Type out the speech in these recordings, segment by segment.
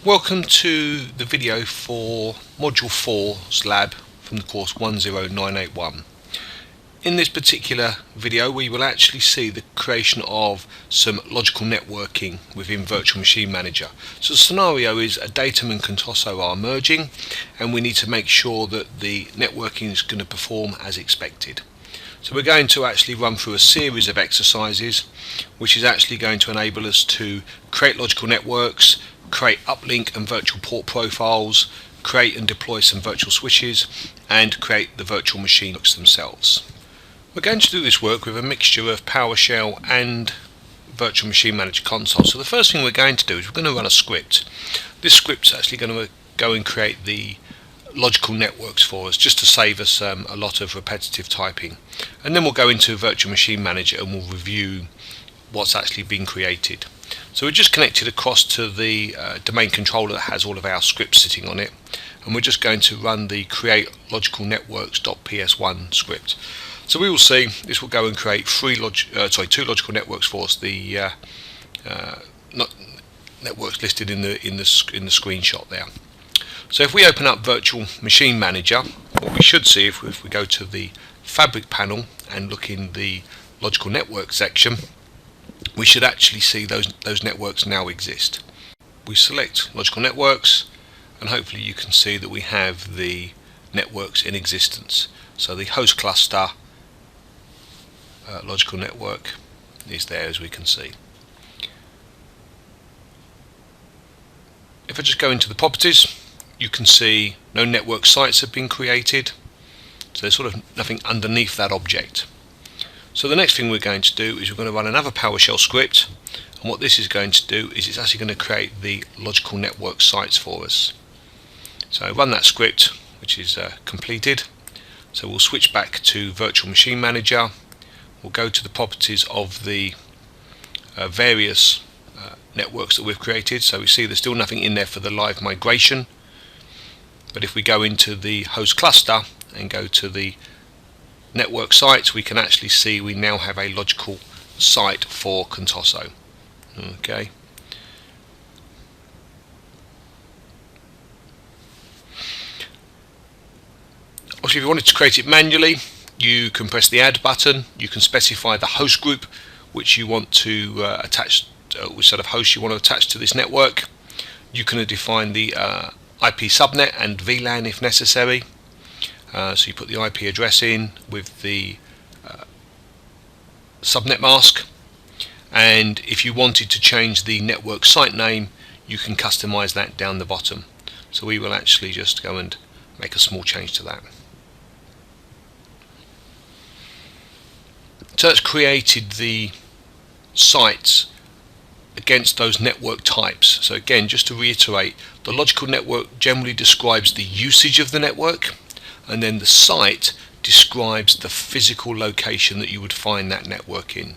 Welcome to the video for Module 4's lab from the course 10981. In this particular video we will actually see the creation of some logical networking within Virtual Machine Manager. So the scenario is Adatum and Contoso are merging and we need to make sure that the networking is going to perform as expected. So we're going to actually run through a series of exercises which is actually going to enable us to create logical networks, create uplink and virtual port profiles, create and deploy some virtual switches, and create the virtual machines themselves. We're going to do this work with a mixture of PowerShell and Virtual Machine Manager console. So the first thing we're going to do is we're going to run a script. This script's actually going to go and create the logical networks for us, just to save us a lot of repetitive typing. And then we'll go into Virtual Machine Manager and we'll review what's actually been created. So we're just connected across to the domain controller that has all of our scripts sitting on it, and we're just going to run the create logical networks.ps1 script. So we will see this will go and create two logical networks for us. The networks listed in the screenshot there. So if we open up Virtual Machine Manager, what we should see if we go to the Fabric panel and look in the logical network section, we should actually see those networks now exist. We select logical networks and hopefully you can see that we have the networks in existence. So the host cluster logical network is there, as we can see. If I just go into the properties, you can see no network sites have been created, so there's sort of nothing underneath that object. So the next thing we're going to do is we're going to run another PowerShell script, and what this is going to do is it's actually going to create the logical network sites for us. So run that script, which is completed. So we'll switch back to Virtual Machine Manager. We'll go to the properties of the various networks that we've created. So we see there's still nothing in there for the live migration, but if we go into the host cluster and go to the network sites, we can actually see we now have a logical site for Contoso. Okay. Also, if you wanted to create it manually, you can press the add button. You can specify the host group which you want to attach, which set of hosts you want to attach to this network. You can define the IP subnet and VLAN if necessary. So you put the IP address in with the subnet mask, and if you wanted to change the network site name, you can customize that down the bottom. So we will actually just go and make a small change to that. So that's created the sites against those network types. So again, just to reiterate, the logical network generally describes the usage of the network, and then the site describes the physical location that you would find that network in.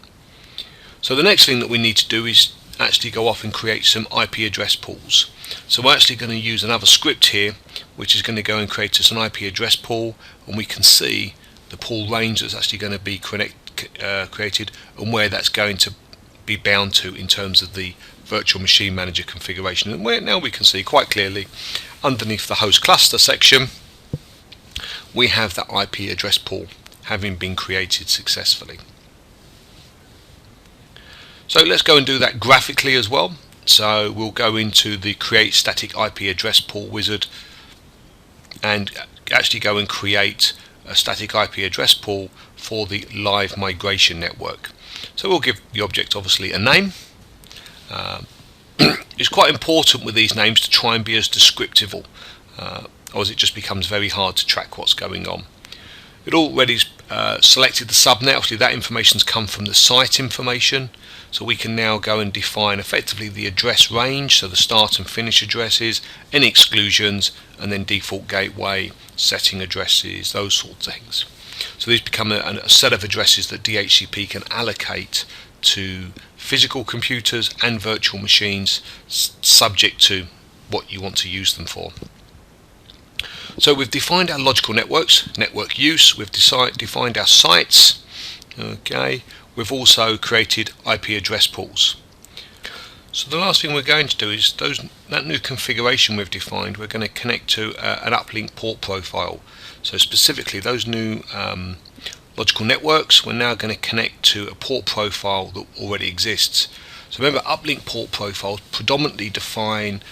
So the next thing that we need to do is actually go off and create some IP address pools. So we're actually going to use another script here which is going to go and create us an IP address pool, and we can see the pool range that's actually going to be created and where that's going to be bound to in terms of the Virtual Machine Manager configuration. And where now we can see quite clearly underneath the host cluster section we have that IP address pool having been created successfully. So let's go and do that graphically as well. So we'll go into the create static IP address pool wizard and actually go and create a static IP address pool for the live migration network. So we'll give the object obviously a name. It's quite important with these names to try and be as descriptive, or as it just becomes very hard to track what's going on. It already selected the subnet. Obviously that information's come from the site information, so we can now go and define effectively the address range, so the start and finish addresses, any exclusions, and then default gateway, setting addresses, those sorts of things. So these become a set of addresses that DHCP can allocate to physical computers and virtual machines, subject to what you want to use them for. So we've defined our logical networks, network use, we've defined our sites, okay, we've also created IP address pools. So the last thing we're going to do is that new configuration we've defined, we're going to connect to an uplink port profile. So specifically those new logical networks, we're now going to connect to a port profile that already exists. So remember, uplink port profiles predominantly define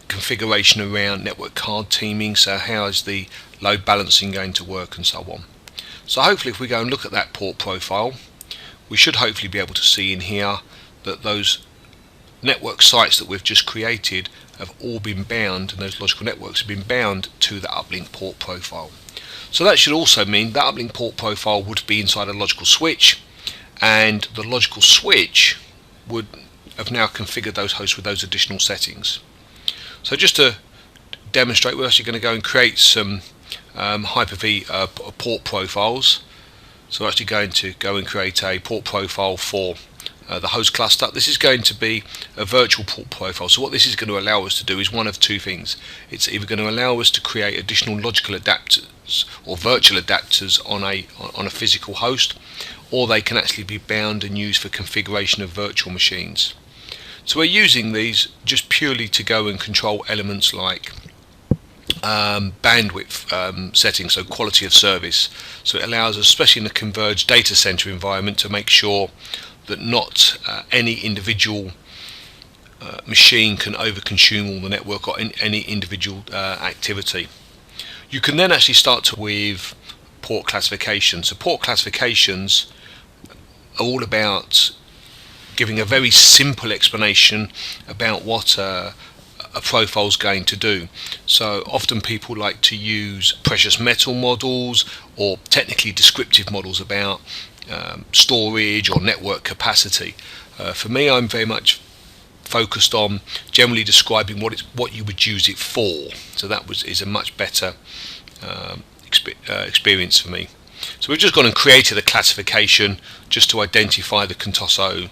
configuration around network card teaming, so how is the load balancing going to work and so on. So hopefully if we go and look at that port profile, we should hopefully be able to see in here that those network sites that we've just created have all been bound, and those logical networks have been bound to the uplink port profile. So that should also mean that uplink port profile would be inside a logical switch, and the logical switch would have now configured those hosts with those additional settings. So just to demonstrate, we're actually going to go and create some Hyper-V port profiles. So we're actually going to go and create a port profile for the host cluster. This is going to be a virtual port profile. So what this is going to allow us to do is one of two things. It's either going to allow us to create additional logical adapters or virtual adapters on a physical host, or they can actually be bound and used for configuration of virtual machines. So we're using these just purely to go and control elements like bandwidth settings, so quality of service. So it allows us, especially in a converged data center environment, to make sure that not any individual machine can overconsume all the network or any individual activity. You can then actually start with port classification. So port classifications are all about giving a very simple explanation about what a profile is going to do. So often people like to use precious metal models or technically descriptive models about storage or network capacity. For me, I'm very much focused on generally describing what you would use it for. So that is a much better experience for me. So we've just gone and created a classification just to identify the Contoso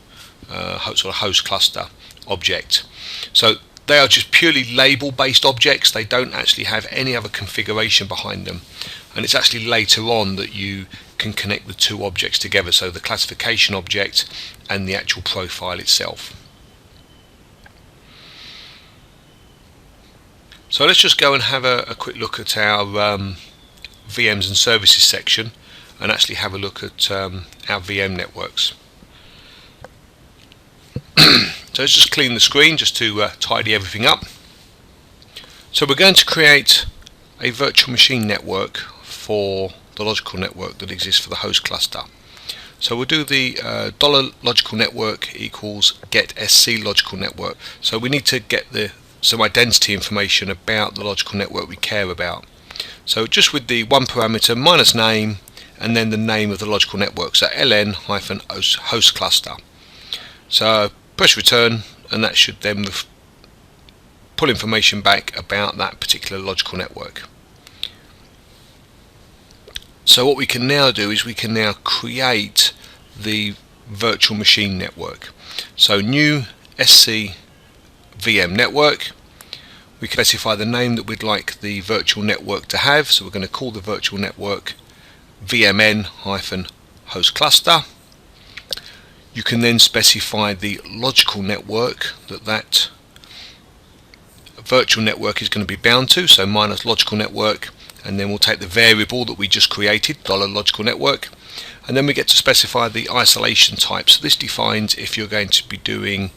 sort of host cluster object. So they are just purely label based objects. They don't actually have any other configuration behind them, and it's actually later on that you can connect the two objects together, so the classification object and the actual profile itself. So let's just go and have a quick look at our VMs and services section and actually have a look at our VM networks. So let's just clean the screen just to tidy everything up. So we're going to create a virtual machine network for the logical network that exists for the host cluster. So we'll do the $logical network equals get SC logical network. So we need to get some identity information about the logical network we care about. So just with the one parameter minus name and then the name of the logical network, so ln-host cluster. So press return, and that should then pull information back about that particular logical network. So what we can now do is we can now create the virtual machine network. So new SC VM network. We can specify the name that we'd like the virtual network to have. So we're going to call the virtual network VMN-host cluster. You can then specify the logical network that virtual network is going to be bound to, so minus logical network, and then we'll take the variable that we just created, $logical network, and then we get to specify the isolation type. So this defines if you're going to be doing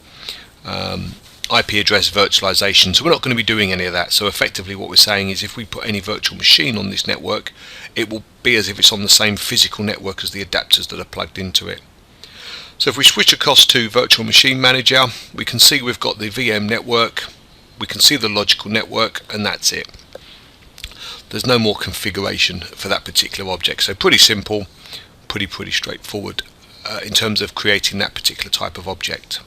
IP address virtualization. So we're not going to be doing any of that. So effectively what we're saying is if we put any virtual machine on this network, it will be as if it's on the same physical network as the adapters that are plugged into it. So if we switch across to Virtual Machine Manager, we can see we've got the VM network, we can see the logical network, and that's it. There's no more configuration for that particular object. So pretty simple, pretty straightforward in terms of creating that particular type of object.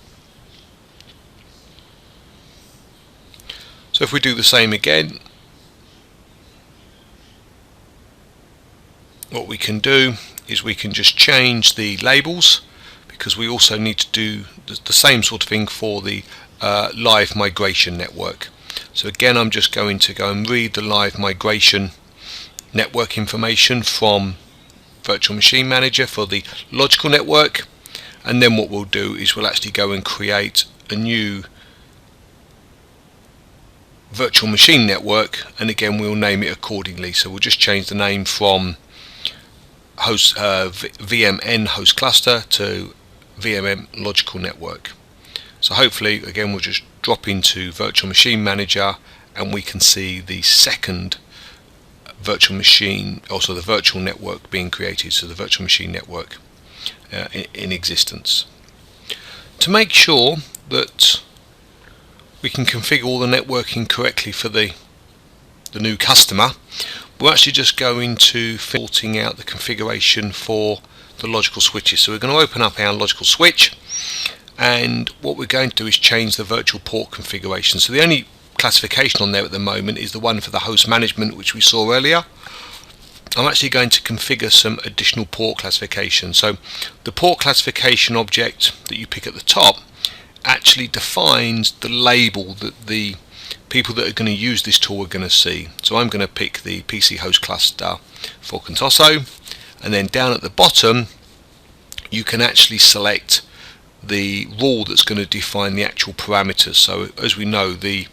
So if we do the same again, what we can do is we can just change the labels, because we also need to do the same sort of thing for the live migration network. So again, I'm just going to go and read the live migration network information from Virtual Machine Manager for the logical network, and then what we'll do is we'll actually go and create a new virtual machine network, and again we'll name it accordingly. So we'll just change the name from host VMN host cluster to VMM logical network. So hopefully again we'll just drop into virtual machine manager and we can see the second virtual machine, also the virtual network being created, so the virtual machine network in existence. To make sure that we can configure all the networking correctly for the new customer, we're actually just going to sorting out the configuration for the logical switches. So we're going to open up our logical switch, and what we're going to do is change the virtual port configuration. So the only classification on there at the moment is the one for the host management, which we saw earlier. I'm actually going to configure some additional port classification. So the port classification object that you pick at the top actually defines the label that the people that are going to use this tool are going to see. So I'm going to pick the PC host cluster for Contoso, and then down at the bottom you can actually select the rule that's going to define the actual parameters. So as we know, the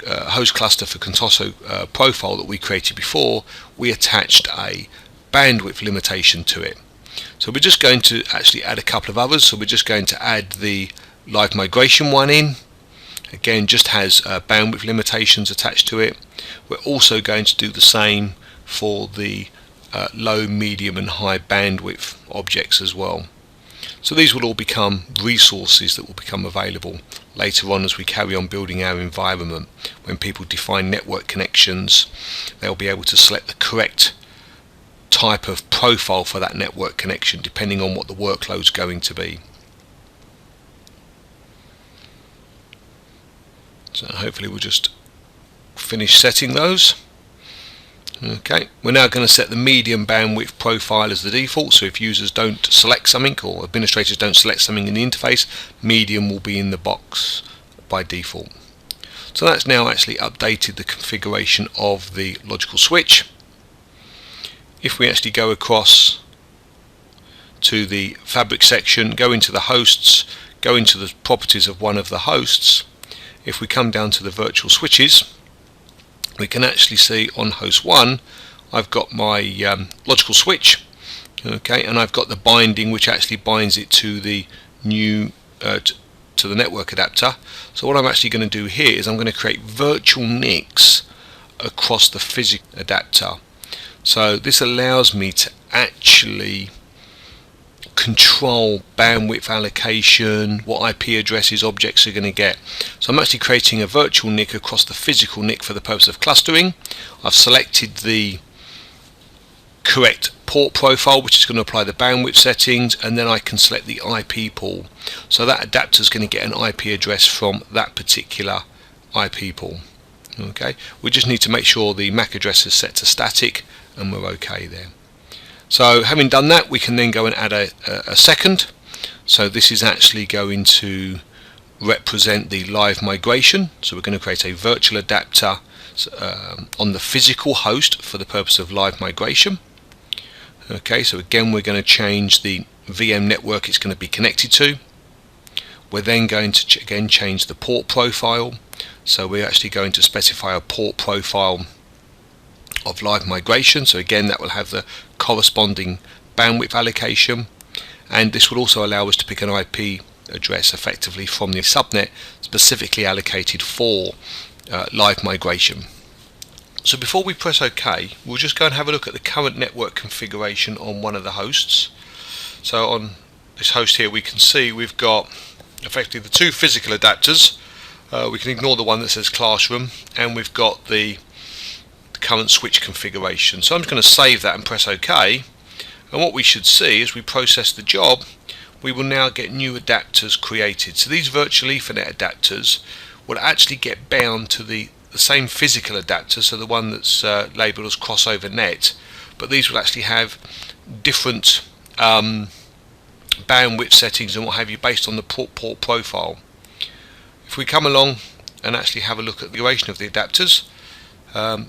host cluster for Contoso profile that we created before, we attached a bandwidth limitation to it. So we're just going to actually add a couple of others. So we're just going to add the live migration one in. Again, just has bandwidth limitations attached to it. We're also going to do the same for the low, medium and high bandwidth objects as well. So these will all become resources that will become available later on as we carry on building our environment. When people define network connections, they'll be able to select the correct type of profile for that network connection depending on what the workload's going to be. So hopefully we'll just finish setting those. Okay, we're now going to set the medium bandwidth profile as the default, so if users don't select something or administrators don't select something in the interface, medium will be in the box by default. So that's now actually updated the configuration of the logical switch. If we actually go across to the fabric section, go into the hosts, go into the properties of one of the hosts, if we come down to the virtual switches, we can actually see on host 1 I've got my logical switch, okay, and I've got the binding which actually binds it to the new to the network adapter. So what I'm actually going to do here is I'm going to create virtual NICs across the physical adapter. So this allows me to actually control bandwidth allocation, what IP addresses objects are going to get. So I'm actually creating a virtual NIC across the physical NIC for the purpose of clustering. I've selected the correct port profile which is going to apply the bandwidth settings, and then I can select the IP pool. So that adapter is going to get an IP address from that particular IP pool. Okay, we just need to make sure the MAC address is set to static and we're okay there. So having done that, we can then go and add a second. So this is actually going to represent the live migration. So we're going to create a virtual adapter on the physical host for the purpose of live migration. Okay, so again we're going to change the VM network it's going to be connected to. We're then going to again change the port profile. So we're actually going to specify a port profile of live migration. So again that will have the corresponding bandwidth allocation, and this will also allow us to pick an IP address effectively from the subnet specifically allocated for live migration. So before we press OK, we'll just go and have a look at the current network configuration on one of the hosts. So on this host here we can see we've got effectively the two physical adapters. We can ignore the one that says classroom, and we've got the current switch configuration. So I'm just going to save that and press OK, and what we should see as we process the job, we will now get new adapters created. So these virtual Ethernet adapters will actually get bound to the same physical adapter, so the one that's labelled as crossover net, but these will actually have different bandwidth settings and what have you based on the port profile. If we come along and actually have a look at the duration of the adapters,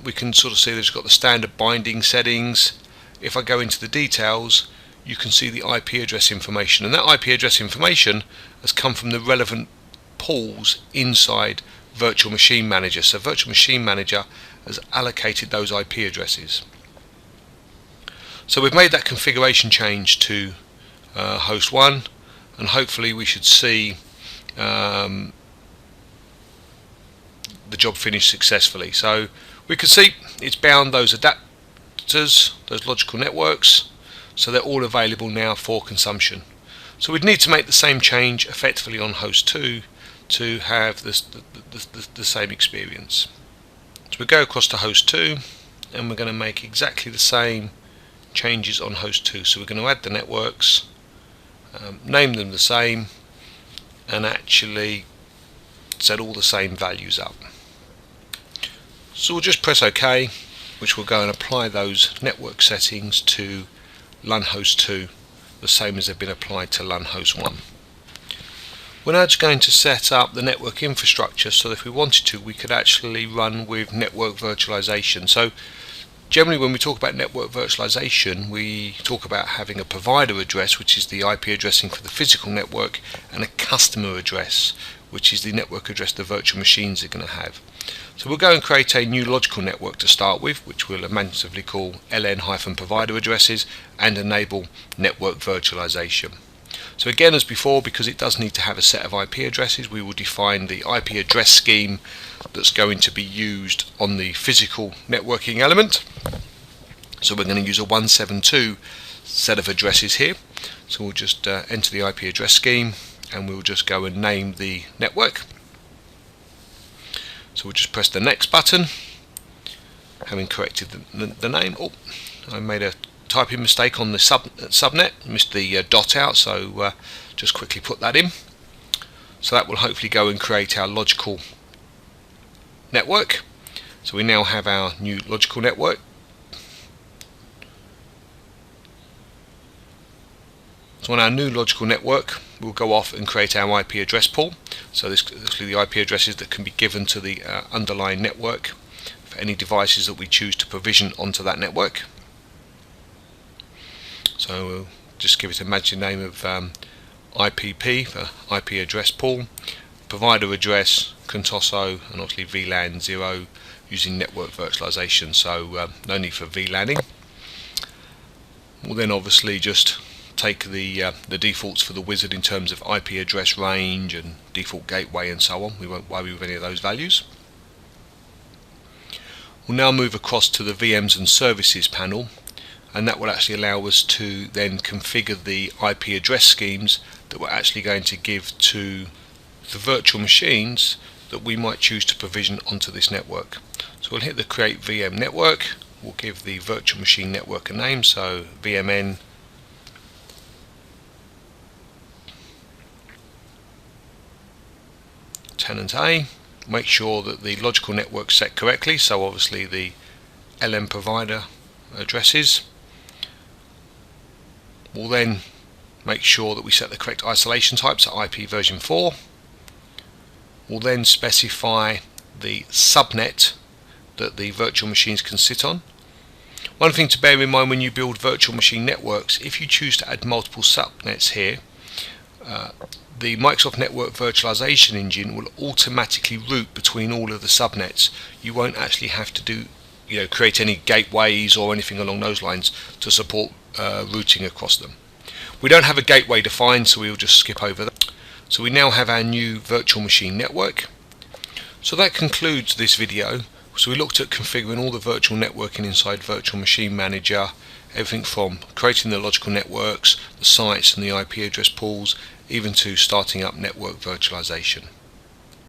we can sort of see that it's got the standard binding settings. If I go into the details, you can see the IP address information, and that IP address information has come from the relevant pools inside Virtual Machine Manager. So Virtual Machine Manager has allocated those IP addresses. So we've made that configuration change to host 1, and hopefully we should see the job finished successfully. So we can see it's bound those adapters, those logical networks, so they're all available now for consumption. So we'd need to make the same change effectively on host 2 to have the same experience. So we go across to host 2, and we're going to make exactly the same changes on host 2. So we're going to add the networks, name them the same, and actually set all the same values up. So we'll just press OK, which will go and apply those network settings to LUN host 2, the same as they've been applied to LUN host 1. We're now just going to set up the network infrastructure so that if we wanted to, we could actually run with network virtualization. So generally when we talk about network virtualization, we talk about having a provider address, which is the IP addressing for the physical network, and a customer address, which is the network address the virtual machines are going to have. So we'll go and create a new logical network to start with, which we'll imaginatively call ln-provider addresses, and enable network virtualization. So again, as before, because it does need to have a set of IP addresses, we will define the IP address scheme that's going to be used on the physical networking element. So we're going to use a 172 set of addresses here. So we'll just enter the IP address scheme, and we'll just go and name the network. So we'll just press the next button, having corrected the name. Oh, I made a typing mistake on the subnet, missed the dot out, so just quickly put that in. So that will hopefully go and create our logical network. So we now have our new logical network. So on our new logical network, we'll go off and create our IP address pool. So this is the IP addresses that can be given to the underlying network for any devices that we choose to provision onto that network. So we'll just give it a magic name of IPP for IP address pool, provider address, Contoso, and obviously VLAN 0 using network virtualization, so no need for VLANing. We'll then obviously just take the defaults for the wizard in terms of IP address range and default gateway and so on. We won't worry with any of those values. We'll now move across to the VMs and services panel, and that will actually allow us to then configure the IP address schemes that we're actually going to give to the virtual machines that we might choose to provision onto this network. So we'll hit the create VM network. We'll give the virtual machine network a name, so VMN tenant A. Make sure that the logical network is set correctly, so obviously the LM provider addresses. We'll then make sure that we set the correct isolation type, so IP version 4. We'll then specify the subnet that the virtual machines can sit on. One thing to bear in mind when you build virtual machine networks, if you choose to add multiple subnets here, the Microsoft Network Virtualization Engine will automatically route between all of the subnets. You won't actually have to create any gateways or anything along those lines to support routing across them. We don't have a gateway defined, so we'll just skip over that. So we now have our new virtual machine network. So that concludes this video. So we looked at configuring all the virtual networking inside Virtual Machine Manager, everything from creating the logical networks, the sites and the IP address pools, even to starting up network virtualization.